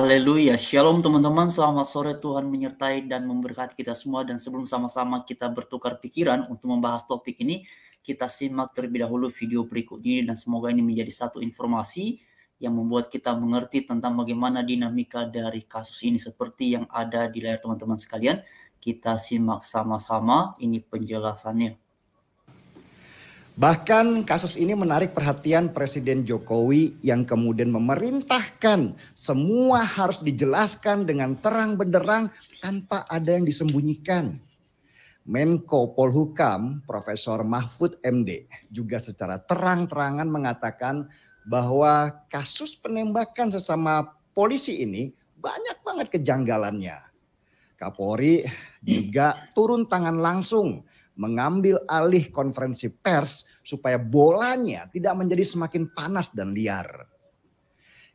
Haleluya, Shalom teman-teman, selamat sore, Tuhan menyertai dan memberkati kita semua. Dan sebelum sama-sama kita bertukar pikiran untuk membahas topik ini, kita simak terlebih dahulu video berikut ini dan semoga ini menjadi satu informasi yang membuat kita mengerti tentang bagaimana dinamika dari kasus ini seperti yang ada di layar teman-teman sekalian. Kita simak sama-sama, ini penjelasannya. Bahkan kasus ini menarik perhatian Presiden Jokowi yang kemudian memerintahkan semua harus dijelaskan dengan terang benderang tanpa ada yang disembunyikan. Menko Polhukam Profesor Mahfud MD juga secara terang-terangan mengatakan bahwa kasus penembakan sesama polisi ini banyak banget kejanggalannya. Kapolri juga turun tangan langsung mengambil alih konferensi pers supaya bolanya tidak menjadi semakin panas dan liar.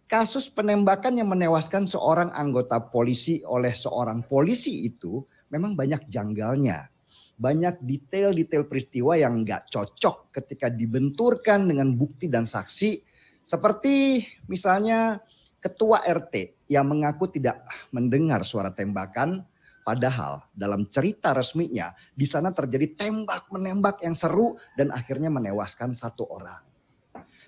Kasus penembakan yang menewaskan seorang anggota polisi oleh seorang polisi itu memang banyak janggalnya. Banyak detail-detail peristiwa yang nggak cocok ketika dibenturkan dengan bukti dan saksi. Seperti misalnya ketua RT yang mengaku tidak mendengar suara tembakan. Padahal dalam cerita resminya di sana terjadi tembak-menembak yang seru dan akhirnya menewaskan satu orang.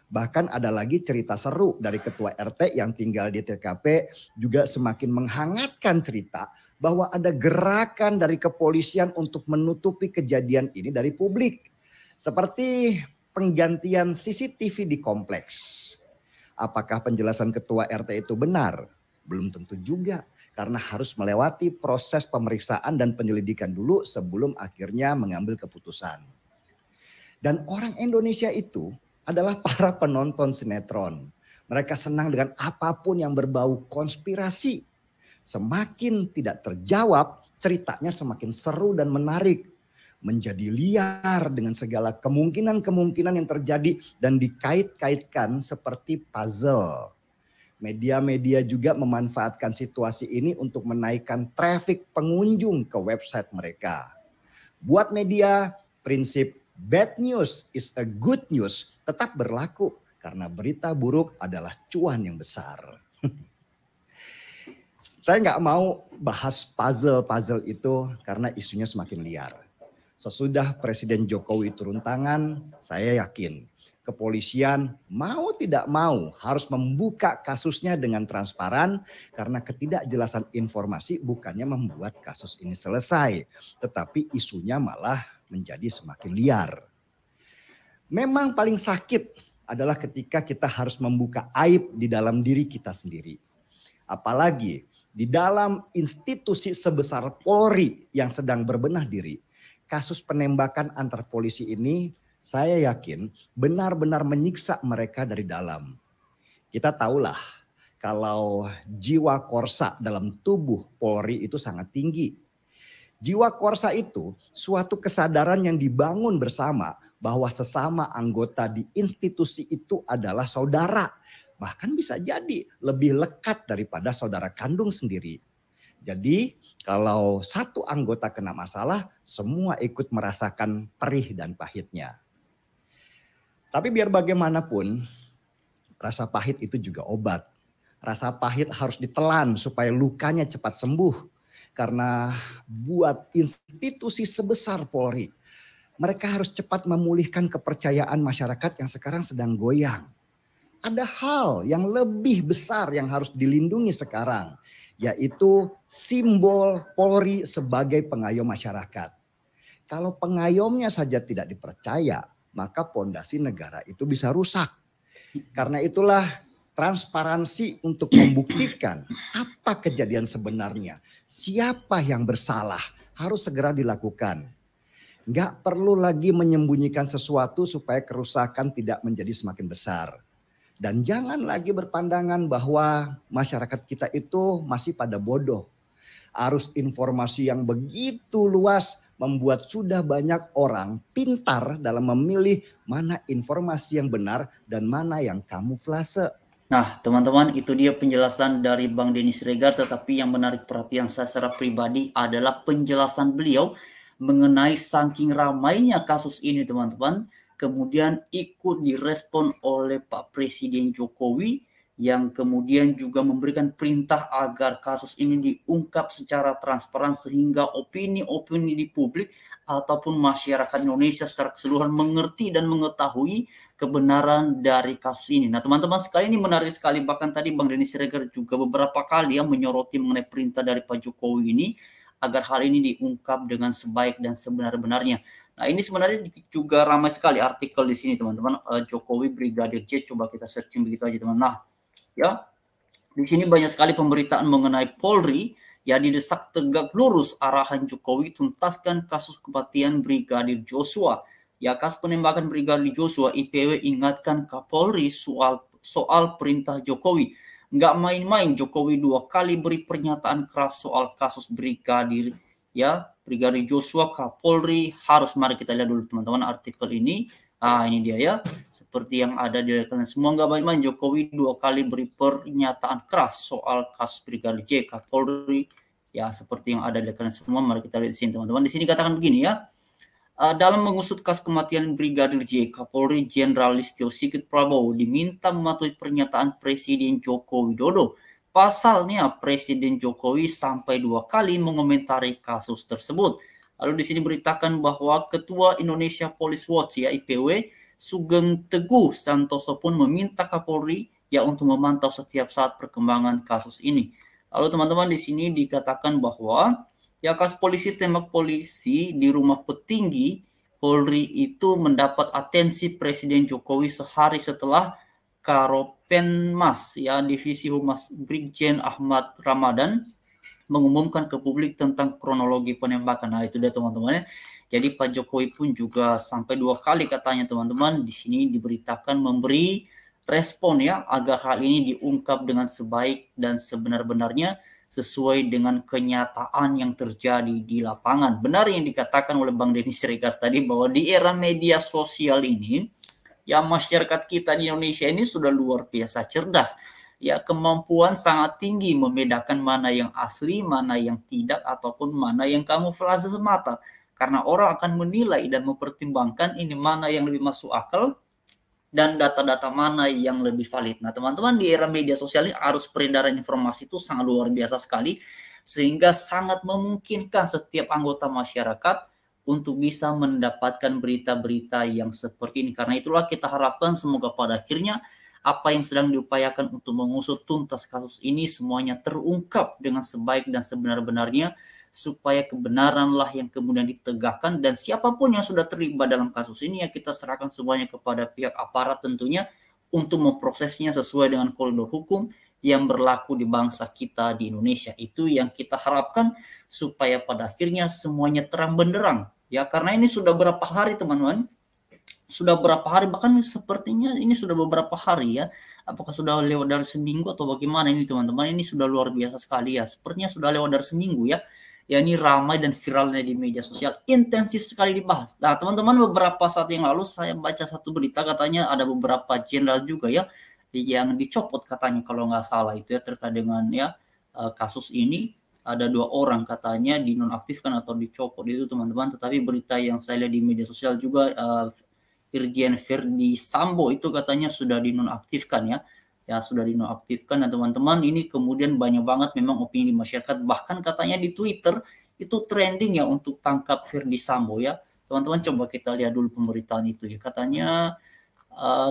Bahkan ada lagi cerita seru dari ketua RT yang tinggal di TKP juga semakin menghangatkan cerita bahwa ada gerakan dari kepolisian untuk menutupi kejadian ini dari publik. Seperti penggantian CCTV di kompleks. Apakah penjelasan ketua RT itu benar? Belum tentu juga. Karena harus melewati proses pemeriksaan dan penyelidikan dulu sebelum akhirnya mengambil keputusan. Dan orang Indonesia itu adalah para penonton sinetron. Mereka senang dengan apapun yang berbau konspirasi. Semakin tidak terjawab, ceritanya semakin seru dan menarik. Menjadi liar dengan segala kemungkinan-kemungkinan yang terjadi dan dikait-kaitkan seperti puzzle. Media-media juga memanfaatkan situasi ini untuk menaikkan traffic pengunjung ke website mereka. Buat media, prinsip bad news is a good news tetap berlaku karena berita buruk adalah cuan yang besar. Saya nggak mau bahas puzzle-puzzle itu karena isunya semakin liar. Sesudah Presiden Jokowi turun tangan, saya yakin kepolisian mau tidak mau harus membuka kasusnya dengan transparan karena ketidakjelasan informasi bukannya membuat kasus ini selesai, tetapi isunya malah menjadi semakin liar. Memang paling sakit adalah ketika kita harus membuka aib di dalam diri kita sendiri. Apalagi di dalam institusi sebesar Polri yang sedang berbenah diri. Kasus penembakan antar polisi ini saya yakin benar-benar menyiksa mereka dari dalam. Kita tahulah kalau jiwa korsa dalam tubuh Polri itu sangat tinggi. Jiwa korsa itu suatu kesadaran yang dibangun bersama bahwa sesama anggota di institusi itu adalah saudara. Bahkan bisa jadi lebih lekat daripada saudara kandung sendiri. Jadi kalau satu anggota kena masalah, semua ikut merasakan perih dan pahitnya. Tapi biar bagaimanapun, rasa pahit itu juga obat. Rasa pahit harus ditelan supaya lukanya cepat sembuh. Karena buat institusi sebesar Polri, mereka harus cepat memulihkan kepercayaan masyarakat yang sekarang sedang goyang. Ada hal yang lebih besar yang harus dilindungi sekarang, yaitu simbol Polri sebagai pengayom masyarakat. Kalau pengayomnya saja tidak dipercaya, maka pondasi negara itu bisa rusak. Karena itulah transparansi untuk membuktikan apa kejadian sebenarnya. Siapa yang bersalah harus segera dilakukan. Nggak perlu lagi menyembunyikan sesuatu supaya kerusakan tidak menjadi semakin besar. Dan jangan lagi berpandangan bahwa masyarakat kita itu masih pada bodoh. Arus informasi yang begitu luas membuat sudah banyak orang pintar dalam memilih mana informasi yang benar dan mana yang kamuflase. Nah, teman-teman, itu dia penjelasan dari Bang Denny Siregar, tetapi yang menarik perhatian saya secara pribadi adalah penjelasan beliau mengenai saking ramainya kasus ini, teman-teman, kemudian ikut direspon oleh Pak Presiden Jokowi yang kemudian juga memberikan perintah agar kasus ini diungkap secara transparan sehingga opini-opini di publik ataupun masyarakat Indonesia secara keseluruhan mengerti dan mengetahui kebenaran dari kasus ini. Nah, teman-teman sekali, ini menarik sekali, bahkan tadi Bang Denny Siregar juga beberapa kali menyoroti mengenai perintah dari Pak Jokowi ini agar hal ini diungkap dengan sebaik dan sebenar-benarnya. Nah, ini sebenarnya juga ramai sekali artikel di sini, teman-teman. Jokowi Brigadir J, coba kita searching begitu aja, teman. Nah, ya, di sini banyak sekali pemberitaan mengenai Polri yang didesak tegak lurus arahan Jokowi tuntaskan kasus kematian Brigadir Joshua. Ya, kasus penembakan Brigadir Joshua, IPW ingatkan Kapolri soal perintah Jokowi. Nggak main-main, Jokowi 2 kali beri pernyataan keras soal kasus Brigadir Joshua. Kapolri harus, mari kita lihat dulu teman-teman artikel ini. Ini dia ya, seperti yang ada di kalian semua, nggak main-main, Jokowi 2 kali beri pernyataan keras soal kasus Brigadir J. Kapolri, ya seperti yang ada di kalian semua, mari kita lihat di sini teman-teman. Di sini katakan begini ya, dalam mengusut kasus kematian Brigadir J, Kapolri Jenderal Listio Sigit Prabowo diminta mematuhi pernyataan Presiden Joko Widodo. Pasalnya, Presiden Jokowi sampai 2 kali mengomentari kasus tersebut. Lalu di sini beritakan bahwa Ketua Indonesia Police Watch ya IPW Sugeng Teguh Santoso pun meminta Kapolri ya untuk memantau setiap saat perkembangan kasus ini. Lalu teman-teman di sini dikatakan bahwa ya kasus polisi tembak polisi di rumah petinggi Polri itu mendapat atensi Presiden Jokowi sehari setelah Karopenmas ya Divisi Humas Brigjen Ahmad Ramadan mengumumkan ke publik tentang kronologi penembakan. Nah, itu dia teman-teman ya. Jadi Pak Jokowi pun juga sampai 2 kali katanya teman-teman di sini diberitakan memberi respon ya agar hal ini diungkap dengan sebaik dan sebenar-benarnya sesuai dengan kenyataan yang terjadi di lapangan. Benar yang dikatakan oleh Bang Denny Siregar tadi bahwa di era media sosial ini ya masyarakat kita di Indonesia ini sudah luar biasa cerdas. Ya, kemampuan sangat tinggi membedakan mana yang asli, mana yang tidak, ataupun mana yang kamuflase semata. Karena orang akan menilai dan mempertimbangkan ini mana yang lebih masuk akal dan data-data mana yang lebih valid. Nah, teman-teman, di era media sosial ini arus peredaran informasi itu sangat luar biasa sekali, sehingga sangat memungkinkan setiap anggota masyarakat untuk bisa mendapatkan berita-berita yang seperti ini. Karena itulah kita harapkan semoga pada akhirnya apa yang sedang diupayakan untuk mengusut tuntas kasus ini semuanya terungkap dengan sebaik dan sebenar-benarnya supaya kebenaranlah yang kemudian ditegakkan dan siapapun yang sudah terlibat dalam kasus ini ya kita serahkan semuanya kepada pihak aparat tentunya untuk memprosesnya sesuai dengan koridor hukum yang berlaku di bangsa kita di Indonesia. Itu yang kita harapkan supaya pada akhirnya semuanya terang benderang ya, karena ini sudah berapa hari teman-teman, sudah berapa hari, bahkan sepertinya ini sudah beberapa hari ya. Apakah sudah lewat dari seminggu atau bagaimana ini teman-teman? Ini sudah luar biasa sekali ya. Sepertinya sudah lewat dari seminggu ya. Ya ini ramai dan viralnya di media sosial, intensif sekali dibahas. Nah teman-teman, beberapa saat yang lalu saya baca satu berita katanya ada beberapa jenderal juga ya yang dicopot katanya kalau nggak salah itu ya terkait dengan ya kasus ini. Ada 2 orang katanya dinonaktifkan atau dicopot itu teman-teman. Tetapi berita yang saya lihat di media sosial juga Irjen Verdi Sambo itu katanya sudah dinonaktifkan ya sudah dinonaktifkan. Dan teman-teman ini kemudian banyak banget memang opini di masyarakat, bahkan katanya di Twitter itu trending ya untuk tangkap Verdi Sambo ya teman-teman. Coba kita lihat dulu pemberitaan itu ya, katanya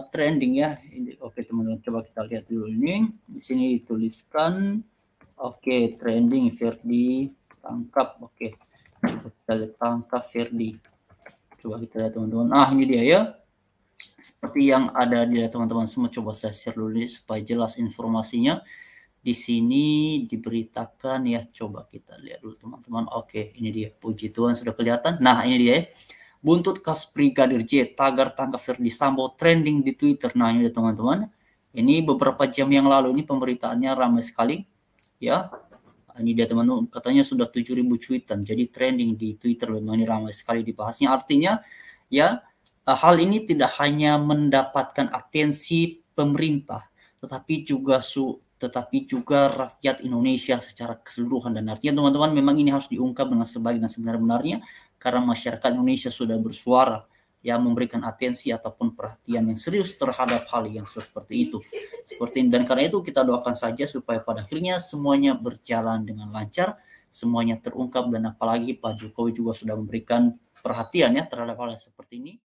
trending ya. Oke teman-teman, coba kita lihat dulu ini, di sini dituliskan oke trending Verdi tangkap. Oke kita lihat tangkap Verdi. Coba kita lihat teman-teman. Ini dia ya. Seperti yang ada di teman-teman semua. Coba saya share dulu nih supaya jelas informasinya. Di sini diberitakan ya. Coba kita lihat dulu teman-teman. Oke, ini dia. Puji Tuhan sudah kelihatan. Nah, ini dia ya. Buntut kasus Brigadir J, tagar tangkap Verdi Sambo trending di Twitter. Nah, ini dia teman-teman. Ini beberapa jam yang lalu ini pemberitaannya ramai sekali. Ya. Ini dia teman-teman, katanya sudah 7.000 cuitan, jadi trending di Twitter. Memang ini ramai sekali dibahasnya. Artinya ya hal ini tidak hanya mendapatkan atensi pemerintah, tetapi juga rakyat Indonesia secara keseluruhan. Dan artinya teman-teman memang ini harus diungkap dengan sebaik dan sebenar-benarnya karena masyarakat Indonesia sudah bersuara yang memberikan atensi ataupun perhatian yang serius terhadap hal yang seperti itu. Dan karena itu kita doakan saja supaya pada akhirnya semuanya berjalan dengan lancar, semuanya terungkap, dan apalagi Pak Jokowi juga sudah memberikan perhatian ya terhadap hal yang seperti ini.